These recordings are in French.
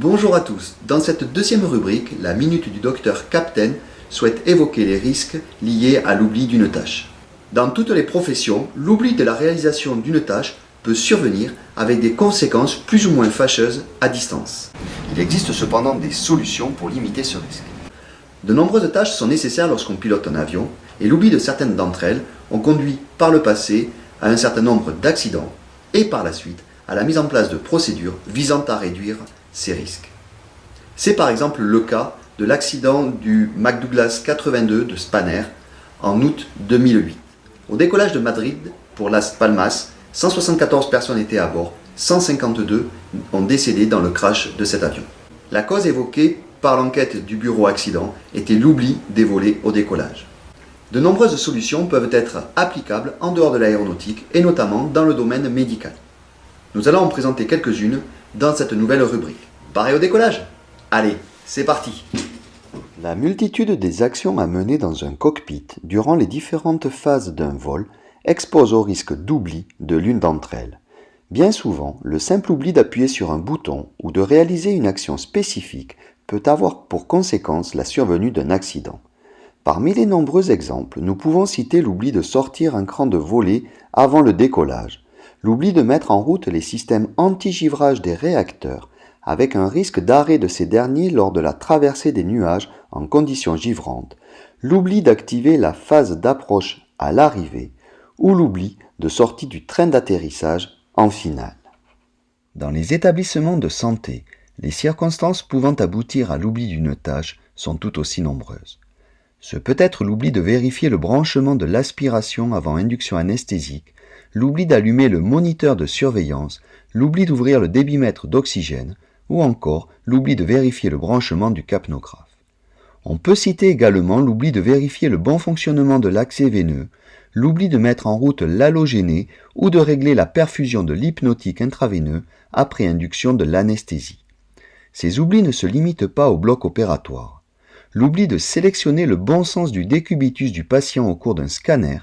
Bonjour à tous, dans cette deuxième rubrique, la minute du docteur Captain souhaite évoquer les risques liés à l'oubli d'une tâche. Dans toutes les professions, l'oubli de la réalisation d'une tâche peut survenir avec des conséquences plus ou moins fâcheuses à distance. Il existe cependant des solutions pour limiter ce risque. De nombreuses tâches sont nécessaires lorsqu'on pilote un avion et l'oubli de certaines d'entre elles ont conduit par le passé à un certain nombre d'accidents et par la suite à la mise en place de procédures visant à réduire ces risques. C'est par exemple le cas de l'accident du McDouglas 82 de Spanair en août 2008. Au décollage de Madrid pour Las Palmas, 174 personnes étaient à bord, 152 ont décédé dans le crash de cet avion. La cause évoquée par l'enquête du bureau accident était l'oubli des volets au décollage. De nombreuses solutions peuvent être applicables en dehors de l'aéronautique et notamment dans le domaine médical. Nous allons en présenter quelques-unes dans cette nouvelle rubrique. Pareil au décollage ? Allez, c'est parti ! La multitude des actions à mener dans un cockpit durant les différentes phases d'un vol expose au risque d'oubli de l'une d'entre elles. Bien souvent, le simple oubli d'appuyer sur un bouton ou de réaliser une action spécifique peut avoir pour conséquence la survenue d'un accident. Parmi les nombreux exemples, nous pouvons citer l'oubli de sortir un cran de volet avant le décollage, l'oubli de mettre en route les systèmes anti-givrage des réacteurs, avec un risque d'arrêt de ces derniers lors de la traversée des nuages en conditions givrantes, l'oubli d'activer la phase d'approche à l'arrivée, ou l'oubli de sortie du train d'atterrissage en finale. Dans les établissements de santé, les circonstances pouvant aboutir à l'oubli d'une tâche sont tout aussi nombreuses. Ce peut être l'oubli de vérifier le branchement de l'aspiration avant induction anesthésique, l'oubli d'allumer le moniteur de surveillance, l'oubli d'ouvrir le débitmètre d'oxygène, ou encore l'oubli de vérifier le branchement du capnographe. On peut citer également l'oubli de vérifier le bon fonctionnement de l'accès veineux, l'oubli de mettre en route l'halogéné ou de régler la perfusion de l'hypnotique intraveineux après induction de l'anesthésie. Ces oublis ne se limitent pas au bloc opératoire. L'oubli de sélectionner le bon sens du décubitus du patient au cours d'un scanner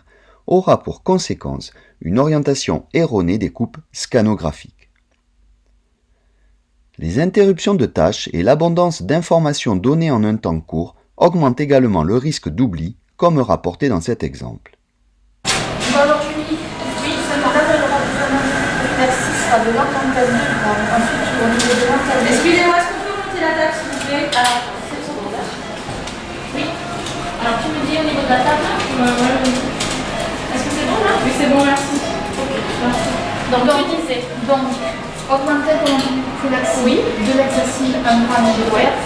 aura pour conséquence une orientation erronée des coupes scanographiques. Les interruptions de tâches et l'abondance d'informations données en un temps court augmentent également le risque d'oubli, comme rapporté dans cet exemple. Alors Julie, oui, ça me donne le renseignement. Merci, sera de l'encadré. Ensuite, au niveau de l'encadré. Excusez-moi, est-ce qu'on peut monter la table s'il vous plaît? Alors, c'est son là. Oui. Alors, tu me dis au niveau de la table. Oui. Est-ce que c'est bon là? Oui, c'est bon, merci. Ok, merci. Donc, tu disais, augmenter ton flaxie, Oui. de l'hexacile, un gramme de werf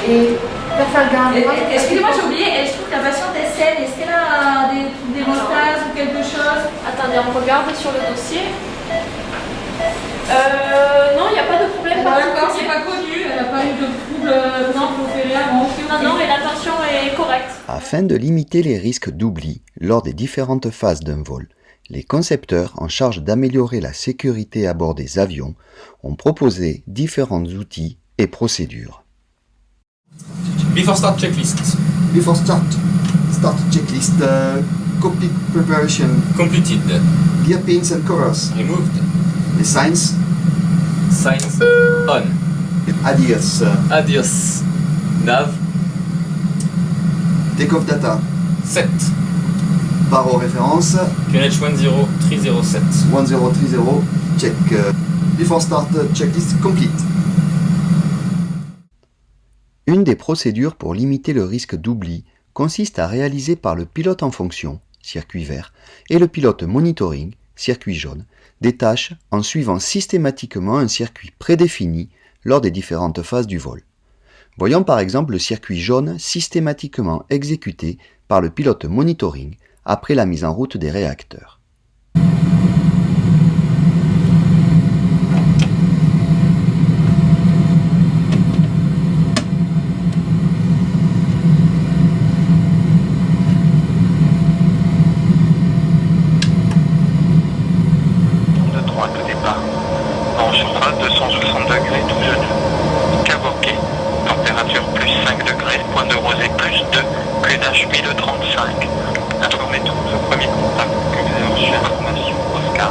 et perfalgan. Excusez-moi, j'ai oublié, je trouve que la patiente est saine. Est-ce qu'elle a des motages ou quelque chose? Attendez, on regarde sur le dossier. Non, il n'y a pas de problème. D'accord, c'est pas connu, elle n'a pas eu de trouble opéré avant. Non, et la tension est correcte. Afin de limiter les risques d'oubli lors des différentes phases d'un vol, les concepteurs en charge d'améliorer la sécurité à bord des avions ont proposé différents outils et procédures. Before start checklist. Before start checklist, cockpit preparation, Completed. gear pins and covers, Removed. the signs, Signs on. adios, Adios. Nav. takeoff data, Set. paro référence, QNH 10307. 1030, check. Before start checklist complete. Une des procédures pour limiter le risque d'oubli consiste à réaliser par le pilote en fonction, circuit vert, et le pilote monitoring, circuit jaune, des tâches en suivant systématiquement un circuit prédéfini lors des différentes phases du vol. Voyons par exemple le circuit jaune systématiquement exécuté par le pilote monitoring après la mise en route des réacteurs. De départ. Enregistrement 260 degrés tout jeune. Cavorqué, température plus 5 degrés, point de rosée plus 2, QNH 1035. Informez-nous au premier contact que vous avez reçu information Oscar.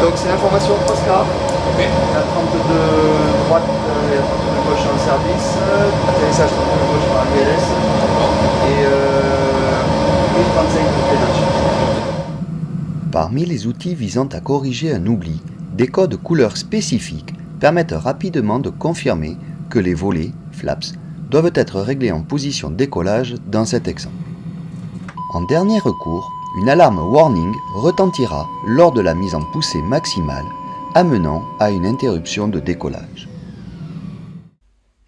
Donc c'est l'information Oscar, Ok. la 32 droite et 30 tours de gauche en service, atterrissage 30 tours de gauche par VLS et 1035 de freinage. Parmi les outils visant à corriger un oubli, des codes couleurs spécifiques permettent rapidement de confirmer que les volets, flaps, doivent être réglés en position décollage dans cet exemple. En dernier recours, une alarme warning retentira lors de la mise en poussée maximale, amenant à une interruption de décollage.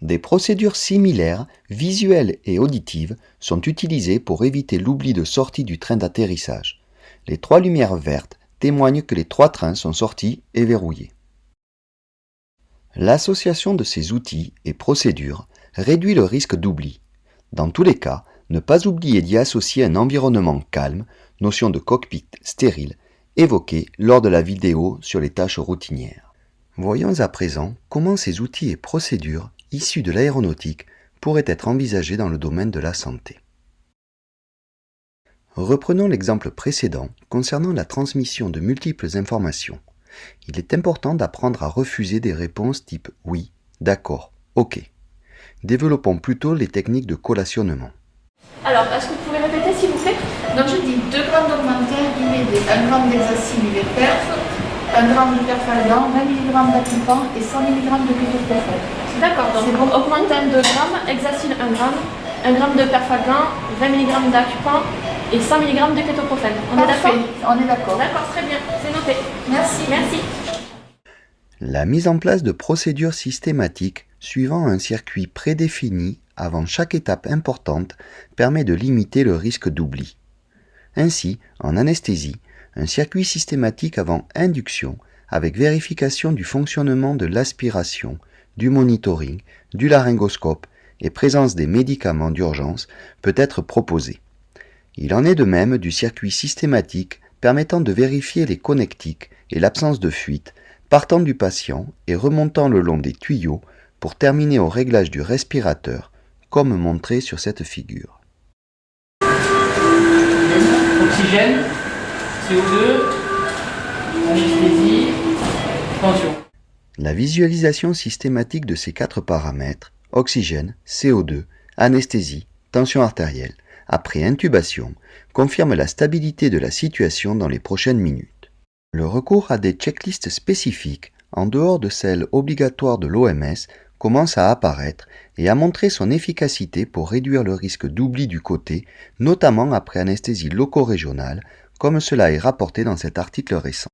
Des procédures similaires, visuelles et auditives, sont utilisées pour éviter l'oubli de sortie du train d'atterrissage. Les 3 lumières vertes témoignent que les 3 trains sont sortis et verrouillés. L'association de ces outils et procédures réduit le risque d'oubli. Dans tous les cas, ne pas oublier d'y associer un environnement calme, notion de cockpit stérile, évoquée lors de la vidéo sur les tâches routinières. Voyons à présent comment ces outils et procédures issus de l'aéronautique pourraient être envisagés dans le domaine de la santé. Reprenons l'exemple précédent concernant la transmission de multiples informations. Il est important d'apprendre à refuser des réponses type « oui »,« d'accord »,« ok ». Développons plutôt les techniques de collationnement. Alors, est-ce que vous pouvez répéter s'il vous plaît? Donc je dis 2 grammes d'augmentaire UVD, 1 gramme d'hexacine UV-perf, 1 gramme de perfalgan, 20 mg d'acupant et 100 mg de kétoprophène. D'accord, donc C'est bon. augmentin 2 grammes, hexacine 1 gramme, 1 gramme de perfalgan, 20 mg d'acupant et 100 mg de kétoprophène. On est Parfait, d'accord? on est d'accord. D'accord, très bien, c'est noté. Merci. Merci. La mise en place de procédures systématiques suivant un circuit prédéfini avant chaque étape importante permet de limiter le risque d'oubli. Ainsi, en anesthésie, un circuit systématique avant induction avec vérification du fonctionnement de l'aspiration, du monitoring, du laryngoscope et présence des médicaments d'urgence peut être proposé. Il en est de même du circuit systématique permettant de vérifier les connectiques et l'absence de fuite partant du patient et remontant le long des tuyaux pour terminer au réglage du respirateur, comme montré sur cette figure. Oxygène, CO2, anesthésie, tension. La visualisation systématique de ces 4 paramètres, oxygène, CO2, anesthésie, tension artérielle, après intubation, confirme la stabilité de la situation dans les prochaines minutes. Le recours à des checklists spécifiques, en dehors de celles obligatoires de l'OMS, commence à apparaître et à montrer son efficacité pour réduire le risque d'oubli du côté, notamment après anesthésie loco-régionale, comme cela est rapporté dans cet article récent.